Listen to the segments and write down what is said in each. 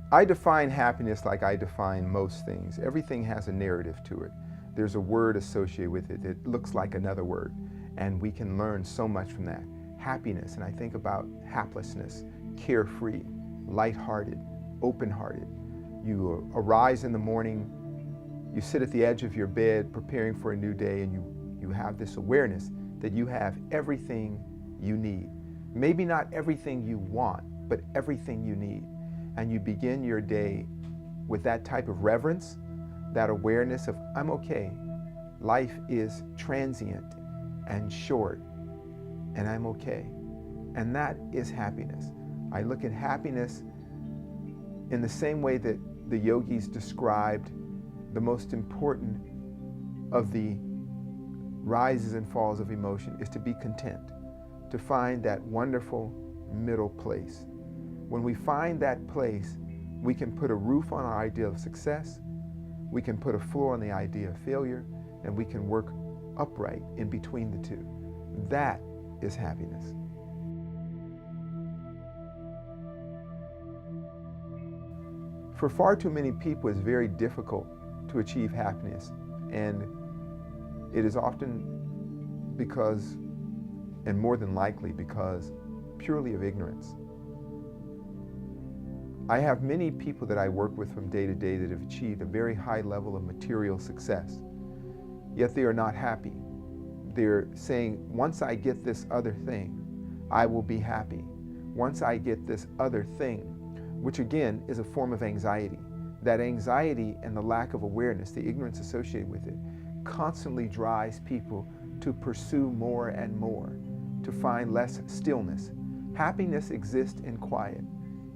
I define happiness like I define most things. Everything has a narrative to it. There's a word associated with it that looks like another word, and we can learn so much from that. Happiness, and I think about haplessness, carefree, lighthearted, open-hearted. You arise in the morning, you sit at the edge of your bed preparing for a new day, and you have this awareness that you have everything you need. Maybe not everything you want, but everything you need. And you begin your day with that type of reverence, that awareness of, I'm okay. Life is transient and short, and I'm okay. And that is happiness. I look at happiness in the same way that the yogis described the most important of the rises and falls of emotion is to be content, to find that wonderful middle place. When we find that place, we can put a roof on our idea of success, we can put a floor on the idea of failure, and we can work upright in between the two. That is happiness. For far too many people, it's very difficult to achieve happiness, and it is often because, and more than likely because, purely of ignorance. I have many people that I work with from day to day that have achieved a very high level of material success, yet they are not happy. They're saying, once I get this other thing, I will be happy. Once I get this other thing, which again is a form of anxiety. That anxiety and the lack of awareness, the ignorance associated with it, constantly drives people to pursue more and more, to find less stillness. Happiness exists in quiet.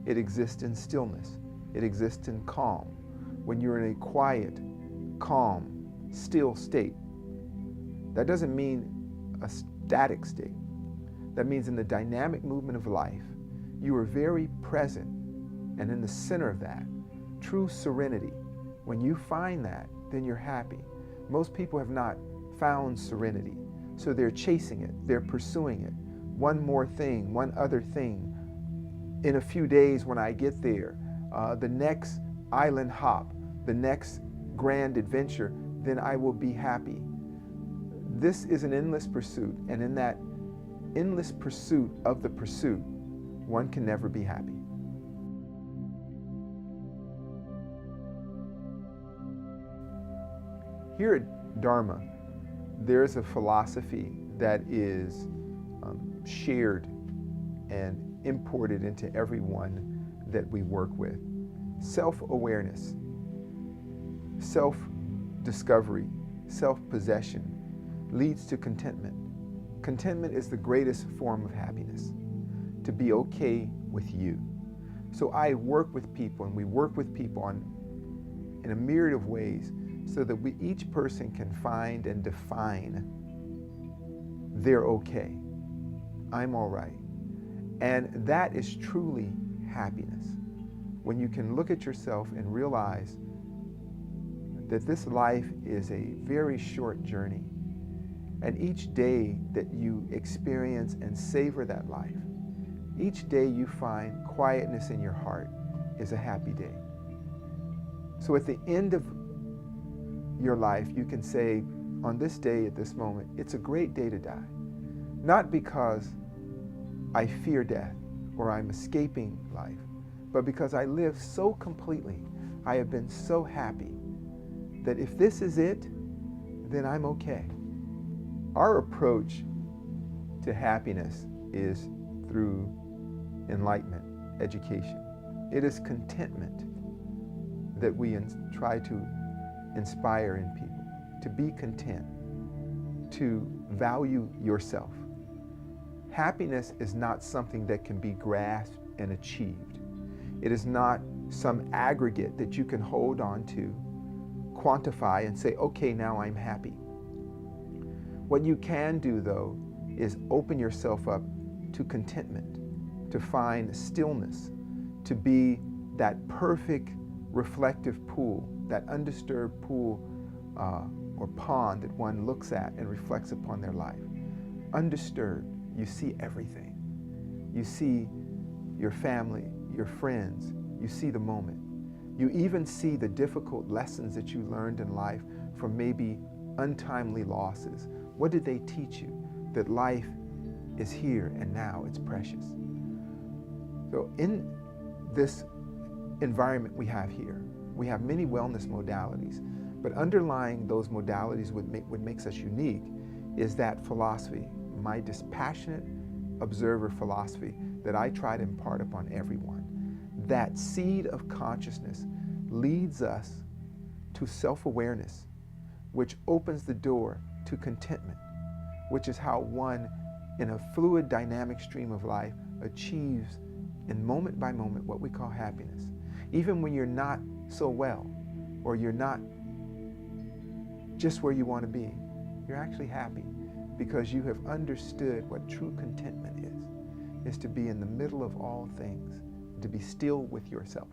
It exists in stillness. It exists in calm. When you're in a quiet, calm, still state, that doesn't mean a static state. That means in the dynamic movement of life, you are very present, and in the center of that, true serenity. When you find that, then you're happy. Most people have not found serenity, so they're chasing it, they're pursuing it. One more thing, one other thing. In a few days when I get there, the next island hop, the next grand adventure, then I will be happy. This is an endless pursuit, and in that endless pursuit of the pursuit, one can never be happy. Here at Dharma, there's a philosophy that is shared and imported into everyone that we work with. Self-awareness, self-discovery, self-possession leads to contentment. Contentment is the greatest form of happiness, to be okay with you. So I work with people, and we work with people in a myriad of ways so that each person can find and define they're okay. I'm all right. And that is truly happiness. When you can look at yourself and realize that this life is a very short journey, and each day that you experience and savor that life, each day you find quietness in your heart is a happy day. So at the end of your life, you can say, on this day, at this moment, it's a great day to die. Not because I fear death or I'm escaping life, but because I live so completely, I have been so happy that if this is it, then I'm okay. Our approach to happiness is through enlightenment, education. It is contentment that we try to inspire in people, to be content, to value yourself. Happiness is not something that can be grasped and achieved. It is not some aggregate that you can hold on to, quantify, and say, okay, now I'm happy. What you can do, though, is open yourself up to contentment, to find stillness, to be that perfect reflective pool, that undisturbed pool or pond that one looks at and reflects upon their life. Undisturbed, you see everything. You see your family, your friends, You see the moment. You even see the difficult lessons that you learned in life from maybe untimely losses. What did they teach you? That life is here and now, it's precious. So in this environment we have here, we have many wellness modalities, but underlying those modalities, what makes us unique is that philosophy, my dispassionate observer philosophy that I try to impart upon everyone. That seed of consciousness leads us to self-awareness, which opens the door to contentment, which is how one, in a fluid, dynamic stream of life, achieves in moment by moment what we call happiness. Even when you're not so well, or you're not just where you want to be, you're actually happy because you have understood what true contentment is to be in the middle of all things, to be still with yourself.